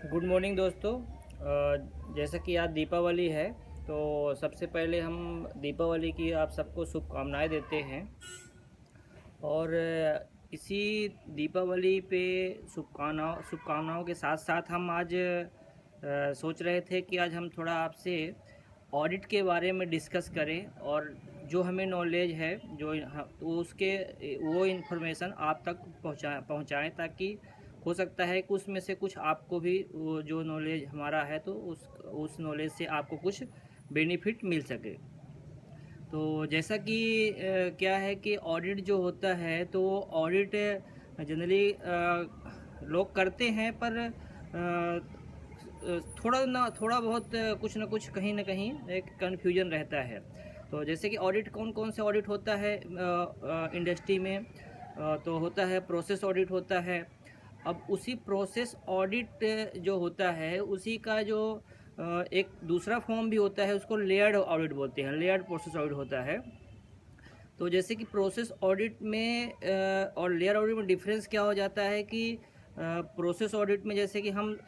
Good morning दोस्तों। जैसा कि आज दीपावली है तो सबसे पहले हम दीपावली की आप सबको शुभकामनाएं देते हैं। और इसी दीपावली पे शुभकामनाओं के साथ साथ हम आज सोच रहे थे कि आज हम थोड़ा आपसे ऑडिट के बारे में डिस्कस करें और जो हमें नॉलेज है तो उसके वो इन्फॉर्मेशन आप तक पहुंचाएं ताकि हो सकता है कि उसमें से कुछ आपको भी वो जो नॉलेज हमारा है तो उस नॉलेज से आपको कुछ बेनिफिट मिल सके। तो जैसा कि क्या है कि ऑडिट जो होता है तो ऑडिट जनरली लोग करते हैं पर थोड़ा बहुत कुछ ना कुछ कहीं ना कहीं एक कन्फ्यूजन रहता है। तो जैसे कि ऑडिट कौन कौन से ऑडिट होता है इंडस्ट्री में, तो होता है प्रोसेस ऑडिट होता है। अब उसी प्रोसेस ऑडिट जो होता है उसी का जो एक दूसरा फॉर्म भी होता है उसको लेयर्ड ऑडिट बोलते हैं, लेयर्ड प्रोसेस ऑडिट होता है। तो जैसे कि प्रोसेस ऑडिट में और लेयर ऑडिट में डिफरेंस क्या हो जाता है कि प्रोसेस ऑडिट में जैसे कि हम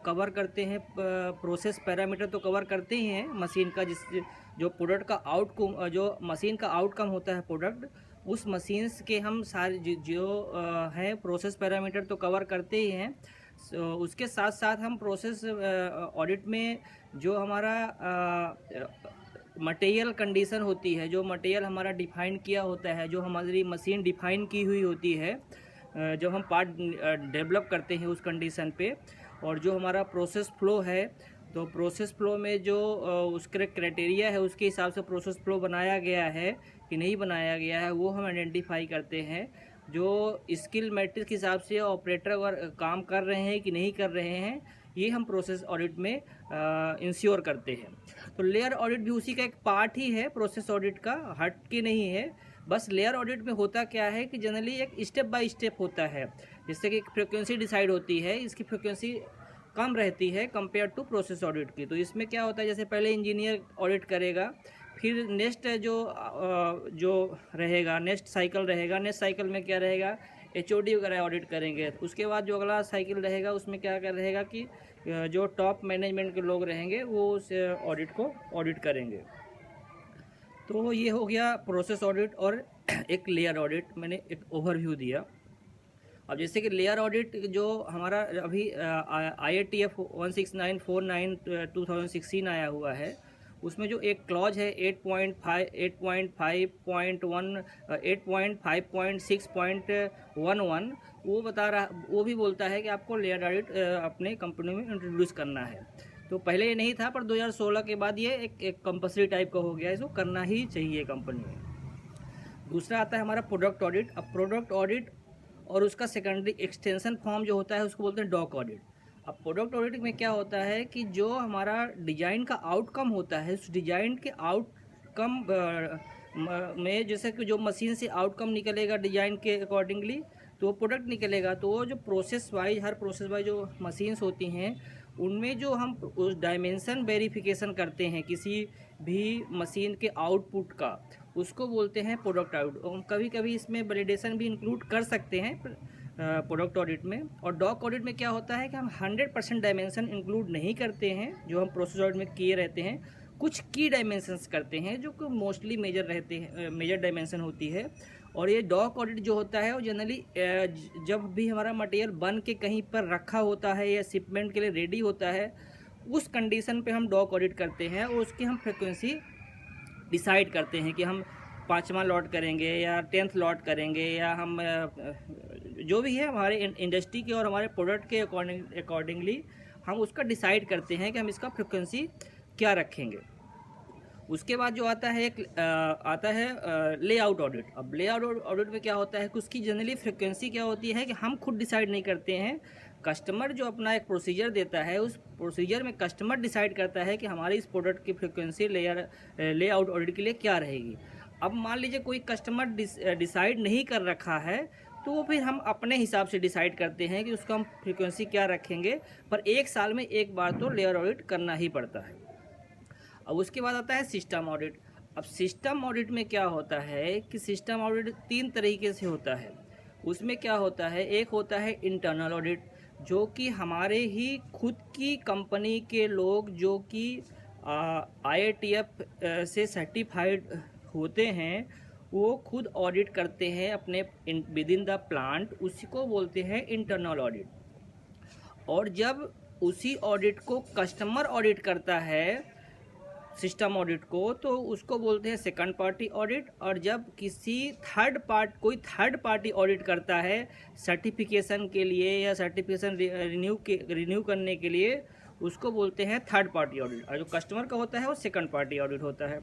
कवर करते हैं प्रोसेस पैरामीटर तो कवर करते ही हैं मशीन का, जिस जो प्रोडक्ट का आउटकम जो मशीन का आउटकम होता है प्रोडक्ट, उस मशीन्स के हम सारे जो हैं प्रोसेस पैरामीटर तो कवर करते ही हैं। उसके साथ साथ हम प्रोसेस ऑडिट में जो हमारा मटेरियल कंडीशन होती है, जो मटेरियल हमारा डिफाइन किया होता है, जो हमारी मशीन डिफाइन की हुई होती है, जब हम पार्ट डेवलप करते हैं उस कंडीशन पे, और जो हमारा प्रोसेस फ्लो है तो प्रोसेस फ्लो में जो उसके क्राइटेरिया है उसके हिसाब से प्रोसेस फ्लो बनाया गया है कि नहीं बनाया गया है वो हम आइडेंटिफाई करते हैं। जो स्किल मैट्रिक्स के हिसाब से ऑपरेटर काम कर रहे हैं कि नहीं कर रहे हैं ये हम प्रोसेस ऑडिट में इंश्योर करते हैं। तो लेयर ऑडिट भी उसी का एक पार्ट ही है, प्रोसेस ऑडिट का हट के नहीं है। बस लेयर ऑडिट में होता क्या है कि जनरली एक स्टेप बाय स्टेप होता है, जिससे कि फ्रिक्वेंसी डिसाइड होती है, इसकी फ्रिक्वेंसी कम रहती है कंपेयर टू प्रोसेस ऑडिट की। तो इसमें क्या होता है, जैसे पहले इंजीनियर ऑडिट करेगा, फिर नेक्स्ट जो रहेगा नेक्स्ट साइकिल रहेगा, नेक्स्ट साइकिल में क्या रहेगा एचओडी वगैरह ऑडिट करेंगे। उसके बाद जो अगला साइकिल रहेगा उसमें क्या कर रहेगा कि जो टॉप मैनेजमेंट के लोग रहेंगे वो उस ऑडिट को ऑडिट करेंगे। तो ये हो गया प्रोसेस ऑडिट और एक लेयर ऑडिट, मैंने एक ओवरव्यू दिया। अब जैसे कि लेयर ऑडिट जो हमारा अभी IATF 16949 2016 आया हुआ है, उसमें जो एक क्लॉज है 8.5.6.11 वो बता रहा, वो भी बोलता है कि आपको लेयर ऑडिट अपने कंपनी में इंट्रोड्यूस करना है। तो पहले ये नहीं था पर 2016 के बाद ये एक कंपल्सरी टाइप का हो गया है, इसको करना ही चाहिए कंपनी में। दूसरा आता है हमारा प्रोडक्ट ऑडिट। अब प्रोडक्ट ऑडिट और उसका सेकेंडरी एक्सटेंशन फॉर्म जो होता है उसको बोलते हैं डॉक ऑडिट। अब प्रोडक्ट ऑडिट में क्या होता है कि जो हमारा डिजाइन का आउटकम होता है उस डिजाइन के आउटकम में, जैसे कि जो मशीन से आउटकम निकलेगा डिजाइन के अकॉर्डिंगली तो वो प्रोडक्ट निकलेगा। तो वो जो प्रोसेस वाइज, हर प्रोसेस वाइज जो मशीन्स होती हैं उनमें जो हम उस डायमेंशन वेरिफिकेशन करते हैं किसी भी मशीन के आउटपुट का, उसको बोलते हैं प्रोडक्ट ऑडिट। और कभी कभी इसमें वैलिडेशन भी इंक्लूड कर सकते हैं प्रोडक्ट ऑडिट में। और डॉक ऑडिट में क्या होता है कि हम 100% डायमेंशन इंक्लूड नहीं करते हैं जो हम प्रोसेस ऑडिट में किए रहते हैं, कुछ की डायमेंशंस करते हैं जो कि मोस्टली मेजर रहते हैं, मेजर डायमेंशन होती है। और ये डॉक ऑडिट जो होता है वो जनरली जब भी हमारा मटेरियल बन के कहीं पर रखा होता है या शिपमेंट के लिए रेडी होता है उस कंडीशन पे हम डॉक ऑडिट करते हैं और उसकी हम फ्रिक्वेंसी डिसाइड करते हैं कि हम 5वां लॉट करेंगे या 10th लॉट करेंगे, या हम जो भी है हमारे इंडस्ट्री के और हमारे प्रोडक्ट के अकॉर्डिंगली हम उसका डिसाइड करते हैं कि हम इसका फ्रिक्वेंसी क्या रखेंगे। उसके बाद जो आता है एक आता है लेआउट ऑडिट। अब लेआउट ऑडिट में क्या होता है कि उसकी जनरली फ्रिक्वेंसी क्या होती है कि हम खुद डिसाइड नहीं करते हैं, कस्टमर जो अपना एक प्रोसीजर देता है उस प्रोसीजर में कस्टमर डिसाइड करता है कि हमारी इस प्रोडक्ट की फ्रिक्वेंसी लेआउट ऑडिट के लिए क्या रहेगी। अब मान लीजिए कोई कस्टमर डिसाइड नहीं कर रखा है तो वो फिर हम अपने हिसाब से डिसाइड करते हैं कि उसका हम फ्रिक्वेंसी क्या रखेंगे, पर एक साल में एक बार तो लेयर ऑडिट करना ही पड़ता है। अब उसके बाद आता है सिस्टम ऑडिट। अब सिस्टम ऑडिट में क्या होता है कि सिस्टम ऑडिट 3 तरीके से होता है। उसमें क्या होता है, एक होता है इंटरनल ऑडिट, जो कि हमारे ही खुद की कंपनी के लोग जो कि IATF से सर्टिफाइड होते हैं, वो खुद ऑडिट करते हैं अपने विद इन द प्लांट, उसी को बोलते हैं इंटरनल ऑडिट। और जब उसी ऑडिट को कस्टमर ऑडिट करता है सिस्टम ऑडिट को, तो उसको बोलते हैं सेकंड पार्टी ऑडिट। और जब कोई थर्ड पार्टी ऑडिट करता है सर्टिफिकेशन के लिए या सर्टिफिकेशन रिन्यू करने के लिए, उसको बोलते हैं थर्ड पार्टी ऑडिट। और जो कस्टमर का होता है वो सेकंड पार्टी ऑडिट होता है।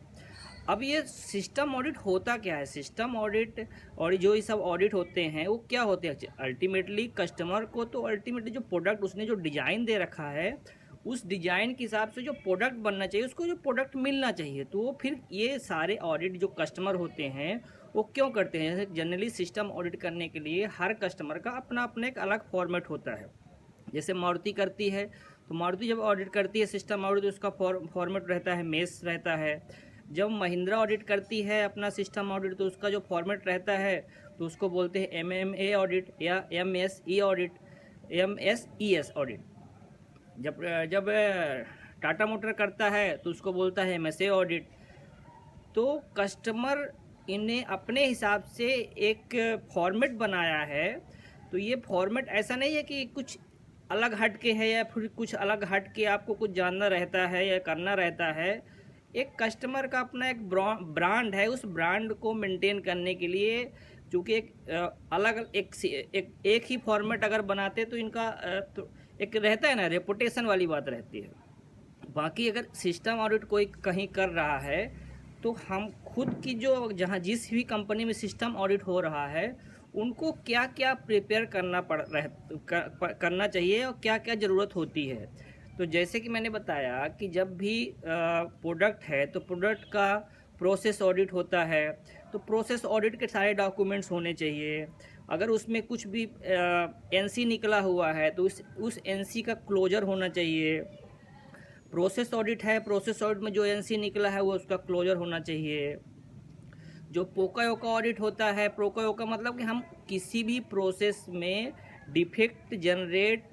अब ये सिस्टम ऑडिट होता क्या है? सिस्टम ऑडिट और जो ये सब ऑडिट होते हैं वो क्या होते हैं? अल्टीमेटली कस्टमर को तो अल्टीमेटली जो प्रोडक्ट उसने जो डिज़ाइन दे रखा है, उस डिज़ाइन के हिसाब से जो प्रोडक्ट बनना चाहिए, उसको जो प्रोडक्ट मिलना चाहिए। तो वो फिर ये सारे ऑडिट जो कस्टमर होते हैं वो क्यों करते हैं? जनरली सिस्टम ऑडिट करने के लिए हर कस्टमर का अपना अपना एक अलग फॉर्मेट होता है। जैसे मारुति करती है, तो मारुति जब ऑडिट करती है सिस्टम ऑडिट, तो उसका फॉर्मेट रहता है मेस रहता है। जब महिंद्रा ऑडिट करती है अपना सिस्टम ऑडिट, तो उसका जो फॉर्मेट रहता है तो उसको बोलते हैं MMA ऑडिट या MSE ऑडिट, MSES ऑडिट। जब जब टाटा मोटर करता है तो उसको बोलता है MSA ऑडिट। तो कस्टमर इन्हें अपने हिसाब से एक फॉर्मेट बनाया है। तो ये फॉर्मेट ऐसा नहीं है कि कुछ अलग हट के है या फिर कुछ अलग हट के आपको कुछ जानना रहता है या करना रहता है। एक कस्टमर का अपना एक ब्रांड है, उस ब्रांड को मेंटेन करने के लिए, चूँकि एक ही फॉर्मेट अगर बनाते तो इनका तो एक रहता है ना, रेपुटेशन वाली बात रहती है। बाकी अगर सिस्टम ऑडिट कोई कहीं कर रहा है, तो हम खुद की जो जहाँ जिस भी कंपनी में सिस्टम ऑडिट हो रहा है, उनको क्या क्या प्रिपेयर करना चाहिए और क्या क्या ज़रूरत होती है। तो जैसे कि मैंने बताया कि जब भी प्रोडक्ट है तो प्रोडक्ट का प्रोसेस ऑडिट होता है। तो प्रोसेस ऑडिट के सारे डॉक्यूमेंट्स होने चाहिए। अगर उसमें कुछ भी NC निकला हुआ है तो उस NC का क्लोजर होना चाहिए। प्रोसेस ऑडिट है, प्रोसेस ऑडिट में जो NC निकला है वो उसका क्लोजर होना चाहिए। जो पोका-योका ऑडिट होता है, पोका-योका मतलब कि हम किसी भी प्रोसेस में डिफेक्ट जनरेट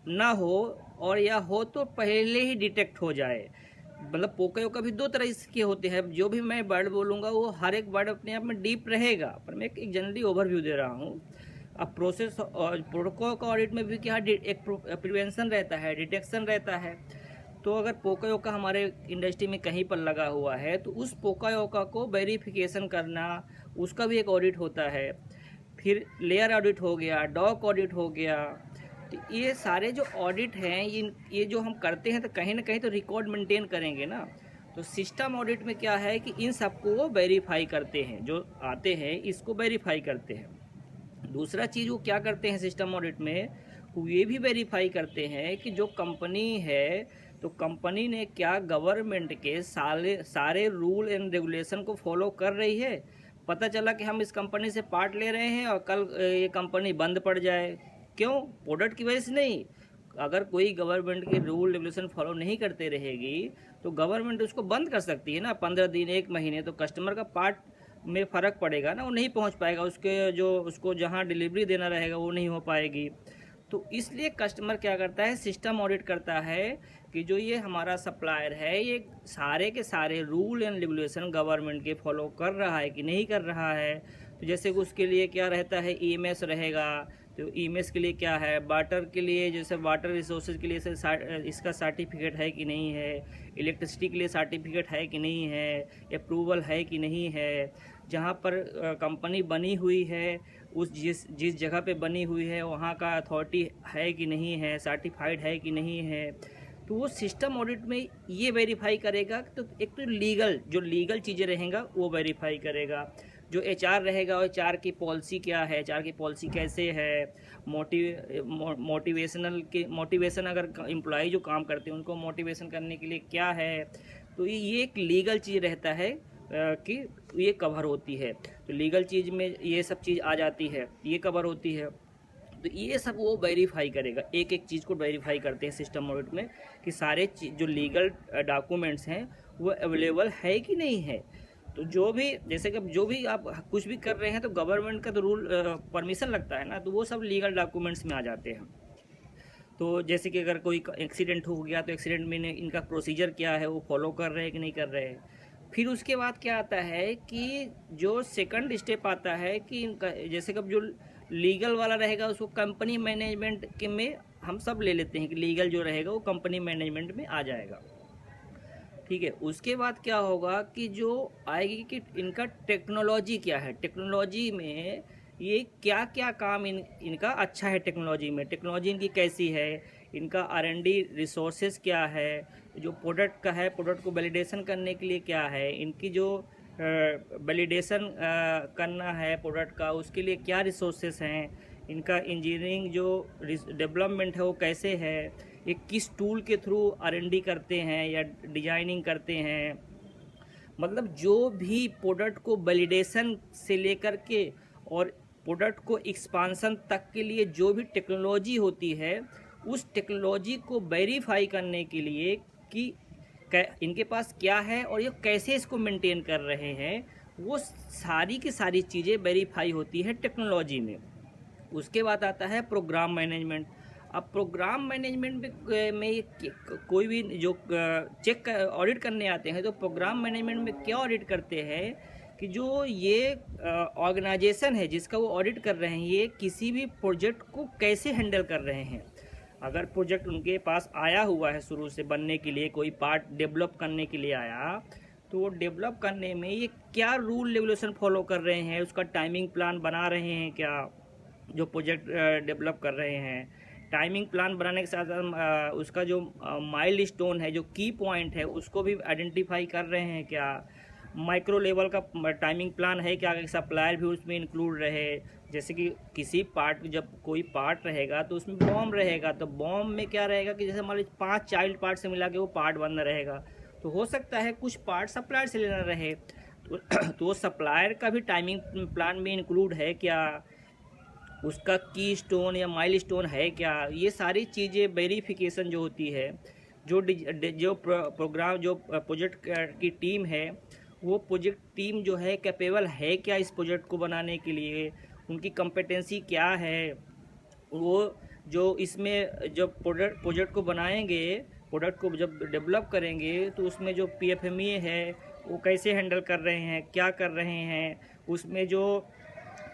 ना हो, और या हो तो पहले ही डिटेक्ट हो जाए। मतलब पोका-योका भी दो तरह के होते हैं। जो भी मैं वर्ड बोलूँगा वो हर एक वर्ड अपने आप में डीप रहेगा, पर मैं एक जनरली ओवरव्यू दे रहा हूँ। अब प्रोसेस और पोका ऑडिट में भी क्या एक प्रिवेंशन रहता है, डिटेक्शन रहता है। तो अगर पोका-योका हमारे इंडस्ट्री में कहीं पर लगा हुआ है तो उस पोका-योका को वेरिफिकेशन करना, उसका भी एक ऑडिट होता है। फिर लेयर ऑडिट हो गया, डॉक ऑडिट हो गया। तो ये सारे जो ऑडिट हैं, ये जो हम करते हैं तो कहीं ना कहीं तो रिकॉर्ड मेंटेन करेंगे ना। तो सिस्टम ऑडिट में क्या है कि इन सबको वो वेरीफाई करते हैं, जो आते हैं इसको वेरीफाई करते हैं। दूसरा चीज़ वो क्या करते हैं सिस्टम ऑडिट में, वो ये भी वेरीफाई करते हैं कि जो कंपनी है तो कंपनी ने क्या गवर्नमेंट के सारे रूल एंड रेगुलेशन को फॉलो कर रही है। पता चला कि हम इस कंपनी से पार्ट ले रहे हैं और कल ये कंपनी बंद पड़ जाए, क्यों? प्रोडक्ट की वजह से नहीं। अगर कोई गवर्नमेंट के रूल रेगुलेशन फॉलो नहीं करते रहेगी तो गवर्नमेंट उसको बंद कर सकती है ना, 15 दिन 1 महीने। तो कस्टमर का पार्ट में फ़र्क पड़ेगा ना, वो नहीं पहुंच पाएगा, उसको जहां डिलीवरी देना रहेगा वो नहीं हो पाएगी। तो इसलिए कस्टमर क्या करता है, सिस्टम ऑडिट करता है कि जो ये हमारा सप्लायर है ये सारे के सारे रूल एंड रेगुलेशन गवर्नमेंट के फॉलो कर रहा है कि नहीं कर रहा है। तो जैसे उसके लिए क्या रहता है, EMS रहेगा। तो EMS के लिए क्या है, वाटर के लिए जैसे वाटर रिसोर्सेज के लिए इसका सर्टिफिकेट है कि नहीं है, इलेक्ट्रिसिटी के लिए सर्टिफिकेट है कि नहीं है, अप्रूवल है कि नहीं है, जहाँ पर कंपनी बनी हुई है उस जिस जगह पे बनी हुई है वहाँ का अथॉरिटी है कि नहीं है, सर्टिफाइड है कि नहीं है। तो वो सिस्टम ऑडिट में ये वेरीफाई करेगा। तो एक तो जो लीगल चीज़ें रहेंगा वो वेरीफाई करेगा। जो HR रहेगा, और HR की पॉलिसी क्या है, HR की पॉलिसी कैसे है, मोटिवेशन अगर एम्प्लॉय जो काम करते हैं उनको मोटिवेशन करने के लिए क्या है। तो ये एक लीगल चीज़ रहता है कि ये कवर होती है। तो लीगल चीज़ में ये सब चीज़ आ जाती है, ये कवर होती है। तो ये सब वो वेरीफाई करेगा, एक एक चीज़ को वेरीफाई करते हैं सिस्टम ऑडिट में कि सारे जो लीगल डॉक्यूमेंट्स हैं वो अवेलेबल है कि नहीं है। तो जो भी जैसे कि जो भी आप कुछ भी कर रहे हैं तो गवर्नमेंट का तो रूल परमिशन लगता है ना, तो वो सब लीगल डॉक्यूमेंट्स में आ जाते हैं। तो जैसे कि अगर कोई एक्सीडेंट हो गया तो एक्सीडेंट में इनका प्रोसीजर क्या है, वो फॉलो कर रहे हैं कि नहीं कर रहे हैं। फिर उसके बाद क्या आता है कि जो सेकंड स्टेप आता है कि इनका जैसे कब जो लीगल वाला रहेगा उसको कंपनी मैनेजमेंट के में हम सब ले लेते हैं कि लीगल जो रहेगा वो कंपनी मैनेजमेंट में आ जाएगा। ठीक है, उसके बाद क्या होगा कि जो आएगी कि इनका टेक्नोलॉजी क्या है, टेक्नोलॉजी में ये क्या क्या काम इनका अच्छा है, टेक्नोलॉजी इनकी कैसी है, इनका R&D रिसोर्सेज क्या है, जो प्रोडक्ट का है प्रोडक्ट को वैलिडेशन करने के लिए क्या है, इनकी जो वैलिडेशन करना है प्रोडक्ट का उसके लिए क्या रिसोर्सेज हैं, इनका इंजीनियरिंग जो डेवलपमेंट है वो कैसे है, ये किस टूल के थ्रू R&D करते हैं या डिजाइनिंग करते हैं। मतलब जो भी प्रोडक्ट को वैलिडेशन से लेकर के और प्रोडक्ट को एक्सपांसन तक के लिए जो भी टेक्नोलॉजी होती है उस टेक्नोलॉजी को वेरीफाई करने के लिए कि इनके पास क्या है और ये कैसे इसको मेंटेन कर रहे हैं, वो सारी की सारी चीज़ें वेरीफाई होती है टेक्नोलॉजी में। उसके बाद आता है प्रोग्राम मैनेजमेंट। अब प्रोग्राम मैनेजमेंट में कोई भी जो चेक ऑडिट करने आते हैं तो प्रोग्राम मैनेजमेंट में क्या ऑडिट करते हैं कि जो ये ऑर्गेनाइजेशन है जिसका वो ऑडिट कर रहे हैं ये किसी भी प्रोजेक्ट को कैसे हैंडल कर रहे हैं। अगर प्रोजेक्ट उनके पास आया हुआ है शुरू से बनने के लिए, कोई पार्ट डेवलप करने के लिए आया, तो वो डेवलप करने में ये क्या रूल रेगुलेशन फॉलो कर रहे हैं, उसका टाइमिंग प्लान बना रहे हैं क्या, जो प्रोजेक्ट डेवलप कर रहे हैं। टाइमिंग प्लान बनाने के साथ साथ उसका जो माइल स्टोन है, जो की पॉइंट है, उसको भी आइडेंटिफाई कर रहे हैं क्या। माइक्रो लेवल का टाइमिंग प्लान है क्या, सप्लायर भी उसमें इंक्लूड रहे। जैसे कि किसी पार्ट, जब कोई पार्ट रहेगा तो उसमें बॉम्ब रहेगा, तो बॉम्ब में क्या रहेगा कि जैसे मान लीजिए 5 चाइल्ड पार्ट से मिला के वो पार्ट बन रहेगा, तो हो सकता है कुछ पार्ट सप्लायर से लेना रहे, तो वो सप्लायर का भी टाइमिंग प्लान में इंक्लूड है क्या, उसका की स्टोन या माइल स्टोन है क्या। ये सारी चीज़ें वेरिफिकेशन जो होती है, जो प्रोग्राम जो प्रोजेक्ट की टीम है वो प्रोजेक्ट टीम जो है कैपेबल है क्या इस प्रोजेक्ट को बनाने के लिए, उनकी कॉम्पिटेंसी क्या है। वो जो इसमें जब प्रोजेक्ट को बनाएंगे, प्रोडक्ट को जब डेवलप करेंगे तो उसमें जो PFMEA है वो कैसे हैंडल कर रहे हैं, क्या कर रहे हैं, उसमें जो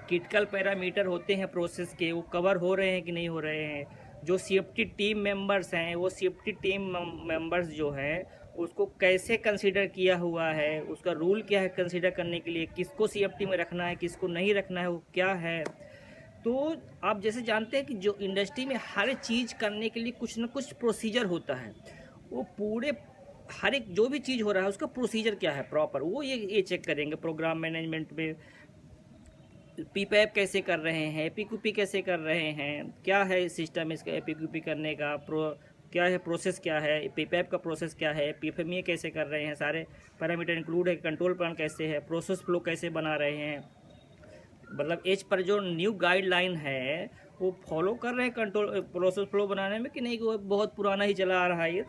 क्रिटिकल पैरामीटर होते हैं प्रोसेस के वो कवर हो रहे हैं कि नहीं हो रहे हैं। जो सेफ्टी टीम मेंबर्स हैं वो सेफ्टी टीम मेंबर्स जो हैं उसको कैसे कंसीडर किया हुआ है, उसका रूल क्या है कंसीडर करने के लिए, किसको सेफ्टी में रखना है किसको नहीं रखना है, वो क्या है। तो आप जैसे जानते हैं कि जो इंडस्ट्री में हर चीज़ करने के लिए कुछ ना कुछ प्रोसीजर होता है, वो पूरे हर एक जो भी चीज़ हो रहा है उसका प्रोसीजर क्या है प्रॉपर, वो ये चेक करेंगे प्रोग्राम मैनेजमेंट में। PPAP कैसे कर रहे हैं, PQP कैसे कर रहे हैं, क्या है सिस्टम इसका PQP करने का, क्या है प्रोसेस, क्या है PPAP का प्रोसेस, क्या है PFMEA कैसे कर रहे हैं, सारे पैरामीटर इंक्लूड है, कंट्रोल प्लान कैसे है, प्रोसेस फ्लो कैसे बना रहे हैं। मतलब एज पर जो न्यू गाइडलाइन है वो फॉलो कर रहे हैं कंट्रोल प्रोसेस फ्लो बनाने में कि नहीं, वो बहुत पुराना ही चला आ रहा है ये।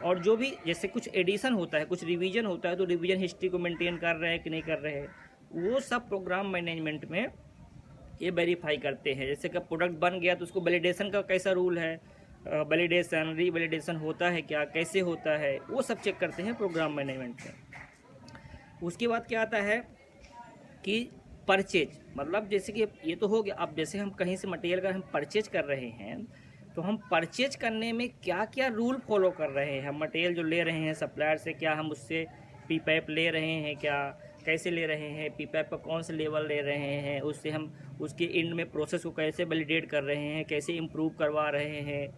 और जो भी जैसे कुछ एडिशन होता है, कुछ रिवीजन होता है, तो रिवीजन हिस्ट्री को मेंटेन कर रहे हैं कि नहीं कर रहे हैं, वो सब प्रोग्राम मैनेजमेंट में ये वेरीफाई करते हैं। जैसे कि प्रोडक्ट बन गया तो उसको वैलिडेशन का कैसा रूल है, वैलिडेशन रीवैलिडेशन होता है क्या, कैसे होता है, वो सब चेक करते हैं प्रोग्राम मैनेजमेंट में। उसके बाद क्या आता है कि परचेज, मतलब जैसे कि ये तो हो गया। अब जैसे हम कहीं से मटेरियल का हम परचेज कर रहे हैं तो हम परचेज करने में क्या क्या रूल फॉलो कर रहे हैं, हम मटेरियल जो ले रहे हैं सप्लायर से, क्या हम उससे PPAP ले रहे हैं क्या, कैसे ले रहे हैं, PPAP का कौन सा लेवल ले रहे हैं, उससे हम उसके एंड में प्रोसेस को कैसे वैलिडेट कर रहे हैं, कैसे इम्प्रूव करवा रहे हैं,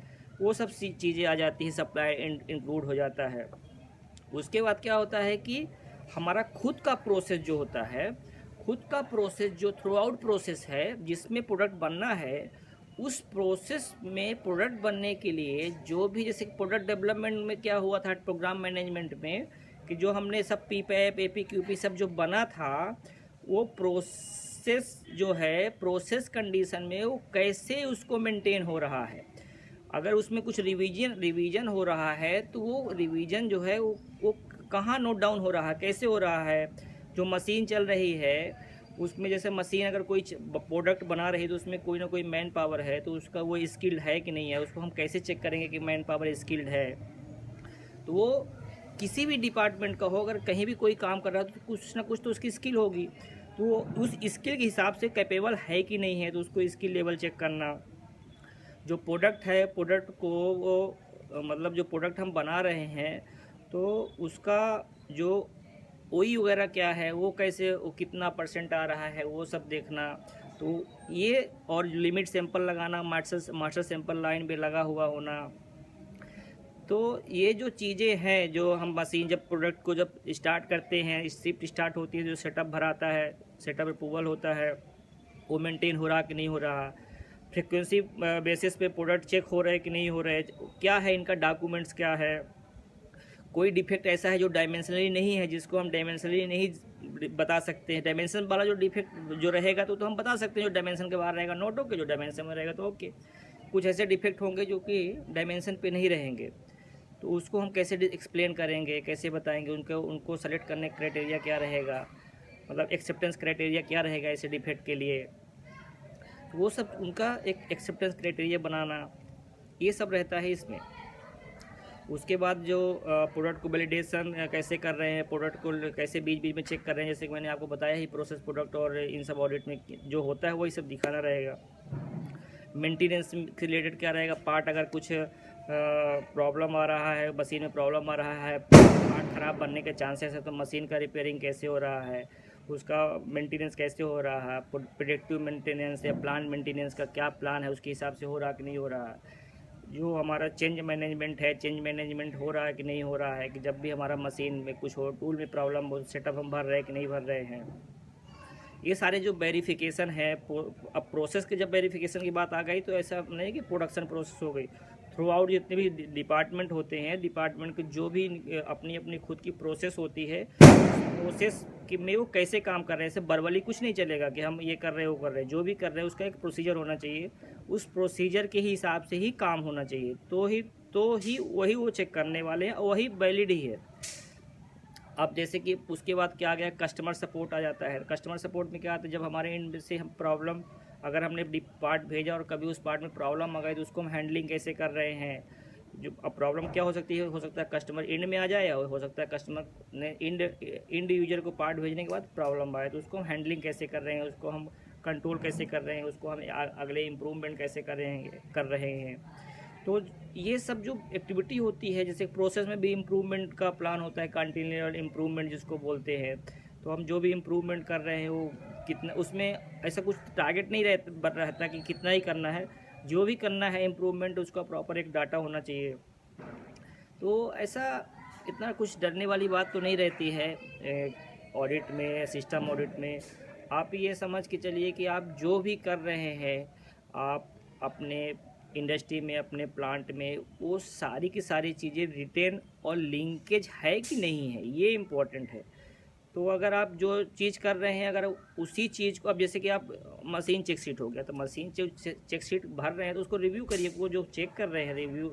वो सब चीज़ें आ जाती हैं, सप्लायर इंक्लूड हो जाता है। उसके बाद क्या होता है कि हमारा खुद का प्रोसेस जो होता है, खुद का प्रोसेस जो थ्रू आउट प्रोसेस है जिसमें प्रोडक्ट बनना है, उस प्रोसेस में प्रोडक्ट बनने के लिए जो भी, जैसे प्रोडक्ट डेवलपमेंट में क्या हुआ था प्रोग्राम मैनेजमेंट में कि जो हमने सब PPAP APQP सब जो बना था, वो प्रोसेस जो है प्रोसेस कंडीशन में वो कैसे उसको मेंटेन हो रहा है। अगर उसमें कुछ रिवीजन हो रहा है तो वो रिवीजन जो है वो कहाँ नोट डाउन हो रहा है, कैसे हो रहा है। जो मशीन चल रही है उसमें जैसे मशीन अगर कोई प्रोडक्ट बना रही है तो उसमें कोई ना कोई मैन पावर है, तो उसका वो स्किल्ड है कि नहीं है, उसको हम कैसे चेक करेंगे कि मैन पावर स्किल्ड है। तो वो किसी भी डिपार्टमेंट का हो, अगर कहीं भी कोई काम कर रहा है तो कुछ ना कुछ तो उसकी स्किल होगी, तो उस स्किल के हिसाब से कैपेबल है कि नहीं है, तो उसको स्किल लेवल चेक करना। जो प्रोडक्ट है, प्रोडक्ट को वो मतलब जो प्रोडक्ट हम बना रहे हैं तो उसका जो ओई वगैरह क्या है, वो कैसे, वो कितना परसेंट आ रहा है, वो सब देखना। तो ये और लिमिट सैंपल लगाना, मास्टर सैंपल लाइन पे लगा हुआ होना। तो ये जो चीज़ें हैं, जो हम मशीन जब प्रोडक्ट को जब स्टार्ट करते हैं, शिफ्ट स्टार्ट होती है, जो सेटअप भराता है, सेटअप अप्रूवल होता है, वो मेंटेन हो रहा कि नहीं हो रहा, फ्रिक्वेंसी बेसिस पे प्रोडक्ट चेक हो रहे कि नहीं हो रहे, क्या है इनका डॉक्यूमेंट्स क्या है, कोई डिफेक्ट ऐसा है जो डायमेंशनली नहीं है, जिसको हम डायमेंशनली नहीं बता सकते हैं। डायमेंशन वाला जो डिफेक्ट जो रहेगा तो हम बता सकते हैं, जो डायमेंशन के बाहर रहेगा नोट ओके, जो डायमेंशन में रहेगा तो ओके। कुछ ऐसे डिफेक्ट होंगे जो कि डायमेंशन पे नहीं रहेंगे, तो उसको हम कैसे एक्सप्लेन करेंगे, कैसे बताएंगे, उनको सेलेक्ट करने क्राइटेरिया क्या रहेगा, मतलब एक्सेप्टेंस क्राइटेरिया क्या रहेगा ऐसे डिफेक्ट के लिए, तो वो सब उनका एक एक्सेप्टेंस क्राइटेरिया बनाना, ये सब रहता है इसमें। उसके बाद जो प्रोडक्ट को वैलिडेशन कैसे कर रहे हैं, प्रोडक्ट को कैसे बीच बीच में चेक कर रहे हैं, जैसे कि मैंने आपको बताया ही प्रोसेस प्रोडक्ट और इन सब ऑडिट में जो होता है वही सब दिखाना रहेगा। मेंटेनेंस से रिलेटेड क्या रहेगा, पार्ट अगर कुछ प्रॉब्लम आ रहा है, मशीन में प्रॉब्लम आ रहा है, पार्ट ख़राब बनने के चांसेस है, तो मशीन का रिपेयरिंग कैसे हो रहा है, उसका मेंटेनेंस कैसे हो रहा है, प्रोडक्टिव मेंटेनेंस या प्लान मेंटेनेंस का क्या प्लान है, उसके हिसाब से हो रहा कि नहीं हो रहा है। जो हमारा चेंज मैनेजमेंट है, चेंज मैनेजमेंट हो रहा है कि नहीं हो रहा है, कि जब भी हमारा मशीन में कुछ हो, टूल में प्रॉब्लम हो, सेटअप हम भर रहे हैं कि नहीं भर रहे हैं। ये सारे जो वेरिफिकेशन है, अब प्रोसेस के जब वेरिफिकेशन की बात आ गई तो ऐसा नहीं कि प्रोडक्शन प्रोसेस हो गई, थ्रू आउट जितने भी डिपार्टमेंट होते हैं, डिपार्टमेंट के जो भी अपनी अपनी खुद की प्रोसेस होती है, प्रोसेस कि में वो कैसे काम कर रहे हैं, ऐसे वर्बली कुछ नहीं चलेगा कि हम ये कर रहे हैं वो कर रहे हैं, जो भी कर रहे हैं उसका एक प्रोसीजर होना चाहिए, उस प्रोसीजर के ही हिसाब से ही काम होना चाहिए, तो ही वही वो चेक करने वाले हैं, वही वैलिड ही है। अब जैसे कि उसके बाद क्या आ गया, कस्टमर सपोर्ट आ जाता है। कस्टमर सपोर्ट में क्या आता है, जब हमारे एंड से हम प्रॉब्लम, अगर हमने पार्ट भेजा और कभी उस पार्ट में प्रॉब्लम आ गई तो उसको हम हैंडलिंग कैसे कर रहे हैं। जो अब प्रॉब्लम क्या हो सकती है, हो सकता है कस्टमर एंड में आ जाए, और हो सकता है कस्टमर ने इंड यूजर को पार्ट भेजने के बाद प्रॉब्लम आए, तो उसको हम हैंडलिंग कैसे कर रहे हैं, उसको हम कंट्रोल कैसे कर रहे हैं, उसको हम अगले इम्प्रूवमेंट कैसे कर रहे हैं। तो ये सब जो एक्टिविटी होती है, जैसे प्रोसेस में भी इम्प्रूवमेंट का प्लान होता है, कंटिन्यूअल इम्प्रूवमेंट जिसको बोलते हैं। तो हम जो भी इम्प्रूवमेंट कर रहे हैं वो कितना, उसमें ऐसा कुछ टारगेट नहीं रहता कि कितना ही करना है, जो भी करना है इम्प्रूवमेंट उसका प्रॉपर एक डाटा होना चाहिए। तो ऐसा इतना कुछ डरने वाली बात तो नहीं रहती है ऑडिट में, सिस्टम ऑडिट में। आप ये समझ के चलिए कि आप जो भी कर रहे हैं, आप अपने इंडस्ट्री में, अपने प्लांट में, वो सारी की सारी चीज़ें रिटेन और लिंकेज है कि नहीं है, ये इम्पोर्टेंट है। तो अगर आप जो चीज़ कर रहे हैं, अगर उसी चीज़ को, अब जैसे कि आप मशीन चेक शीट हो गया, तो मशीन चेक शीट भर रहे हैं तो उसको रिव्यू करिए, वो जो चेक कर रहे हैं रिव्यू,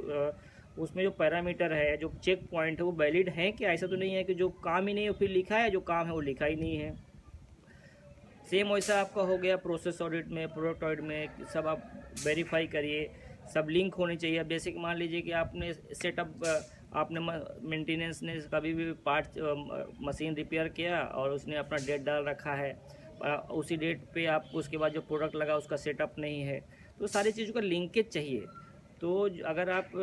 उसमें जो पैरामीटर है, जो चेक पॉइंट है, वो वैलिड है क्या। ऐसा तो नहीं है कि जो काम ही नहीं है फिर लिखा है, जो काम है वो लिखा ही नहीं है। सेम वैसा आपका हो गया प्रोसेस ऑडिट में, प्रोडक्ट ऑडिट में, सब आप वेरीफाई करिए, सब लिंक होने चाहिए। अब जैसे कि मान लीजिए कि आपने सेटअप, आपने मेंटेनेंस ने कभी भी पार्ट मशीन रिपेयर किया और उसने अपना डेट डाल रखा है, उसी डेट पे आप उसके बाद जो प्रोडक्ट लगा उसका सेटअप नहीं है, तो सारी चीज़ों का लिंकेज चाहिए। तो अगर आप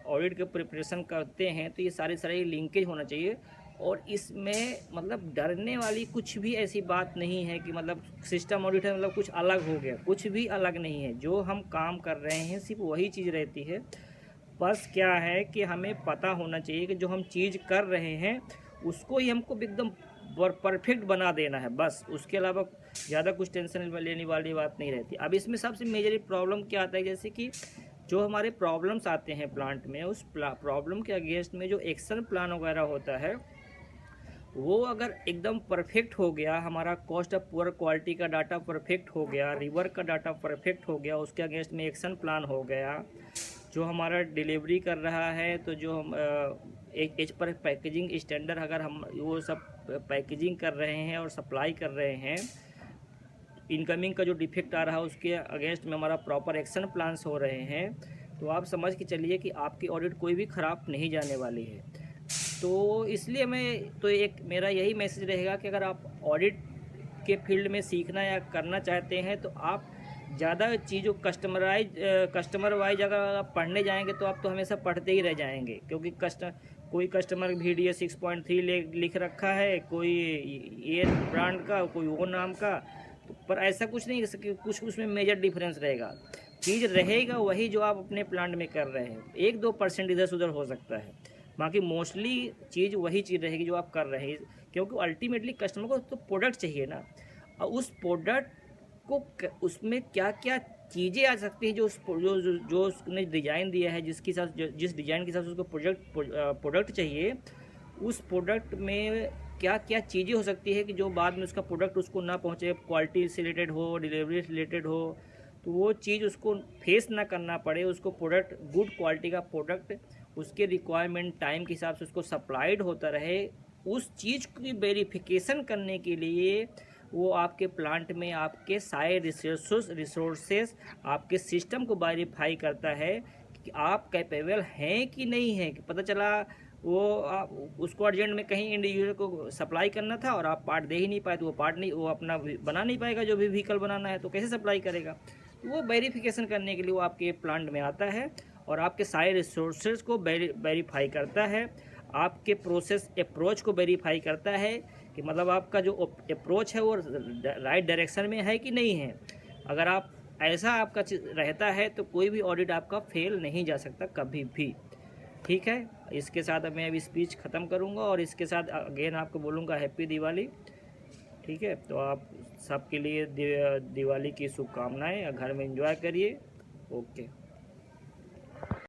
ऑडिट के प्रिपरेशन करते हैं तो ये सारे लिंकेज होना चाहिए। और इसमें मतलब डरने वाली कुछ भी ऐसी बात नहीं है कि मतलब सिस्टम ऑडिट है मतलब कुछ अलग हो गया, कुछ भी अलग नहीं है। जो हम काम कर रहे हैं सिर्फ वही चीज़ रहती है। बस क्या है कि हमें पता होना चाहिए कि जो हम चीज़ कर रहे हैं उसको ही हमको एकदम परफेक्ट बना देना है, बस। उसके अलावा ज़्यादा कुछ टेंशन लेने वाली बात नहीं रहती। अब इसमें सबसे मेजर प्रॉब्लम क्या आता है, जैसे कि जो हमारे प्रॉब्लम्स आते हैं प्लांट में, उस प्रॉब्लम के अगेंस्ट में जो एक्शन प्लान वगैरह होता है वो अगर एकदम परफेक्ट हो गया, हमारा कॉस्ट ऑफ पुअर क्वालिटी का डाटा परफेक्ट हो गया, रिवर्क का डाटा परफेक्ट हो गया, उसके अगेंस्ट में एक्शन प्लान हो गया, जो हमारा डिलीवरी कर रहा है, तो जो हम एक एज पर पैकेजिंग स्टैंडर्ड अगर हम वो सब पैकेजिंग कर रहे हैं और सप्लाई कर रहे हैं, इनकमिंग का जो डिफेक्ट आ रहा है उसके अगेंस्ट में हमारा प्रॉपर एक्शन प्लान्स हो रहे हैं, तो आप समझ के चलिए कि आपकी ऑडिट कोई भी ख़राब नहीं जाने वाली है। तो इसलिए मेरा यही मैसेज रहेगा कि अगर आप ऑडिट के फील्ड में सीखना या करना चाहते हैं तो आप ज़्यादा चीज़ों कस्टमर वाइज अगर आप पढ़ने जाएंगे तो आप तो हमेशा पढ़ते ही रह जाएंगे, क्योंकि कोई कस्टमर VDS 6.3 लिख रखा है, कोई ये ब्रांड का, कोई वो नाम का, तो पर ऐसा कुछ नहीं कि कुछ उसमें मेजर डिफरेंस रहेगा। चीज़ रहेगा वही जो आप अपने प्लांट में कर रहे हैं, 1-2% इधर से उधर हो सकता है, बाकी मोस्टली चीज़ वही चीज़ रहेगी जो आप कर रहे हैं, क्योंकि अल्टीमेटली कस्टमर को तो प्रोडक्ट चाहिए ना, और उस प्रोडक्ट को उसमें क्या क्या चीज़ें आ सकती हैं जो उसने डिज़ाइन दिया है, जिस डिज़ाइन के हिसाब से उसको प्रोडक्ट चाहिए, उस प्रोडक्ट में क्या क्या चीज़ें हो सकती है कि जो बाद में उसका प्रोडक्ट उसको ना पहुँचे, क्वालिटी से रिलेटेड हो, डिलीवरी से रिलेटेड हो, तो वो चीज़ उसको फेस ना करना पड़े, उसको प्रोडक्ट गुड क्वालिटी का प्रोडक्ट उसके रिक्वायरमेंट टाइम के हिसाब से उसको सप्लाइड होता रहे, उस चीज़ की वेरिफिकेशन करने के लिए वो आपके प्लांट में आपके सारे रिसोर्सेस आपके सिस्टम को वेरीफाई करता है कि आप कैपेबल हैं कि नहीं हैं। कि पता चला उसको अर्जेंट में कहीं इंडिविजुअल को सप्लाई करना था और आप पार्ट दे ही नहीं पाए, तो वो अपना बना नहीं पाएगा, जो भी व्हीकल बनाना है तो कैसे सप्लाई करेगा। तो वो वेरिफिकेशन करने के लिए वो आपके प्लांट में आता है और आपके सारे रिसोर्सेज को वेरीफाई करता है, आपके प्रोसेस अप्रोच को वेरीफाई करता है कि मतलब आपका जो अप्रोच है वो राइट डायरेक्शन में है कि नहीं है। अगर आप ऐसा आपका रहता है तो कोई भी ऑडिट आपका फेल नहीं जा सकता कभी भी। ठीक है, इसके साथ मैं अभी स्पीच ख़त्म करूँगा और इसके साथ अगेन आपको बोलूँगा हैप्पी दिवाली। ठीक है, तो आप सबके लिए दिवाली की शुभकामनाएं, घर में एंजॉय करिए। ओके।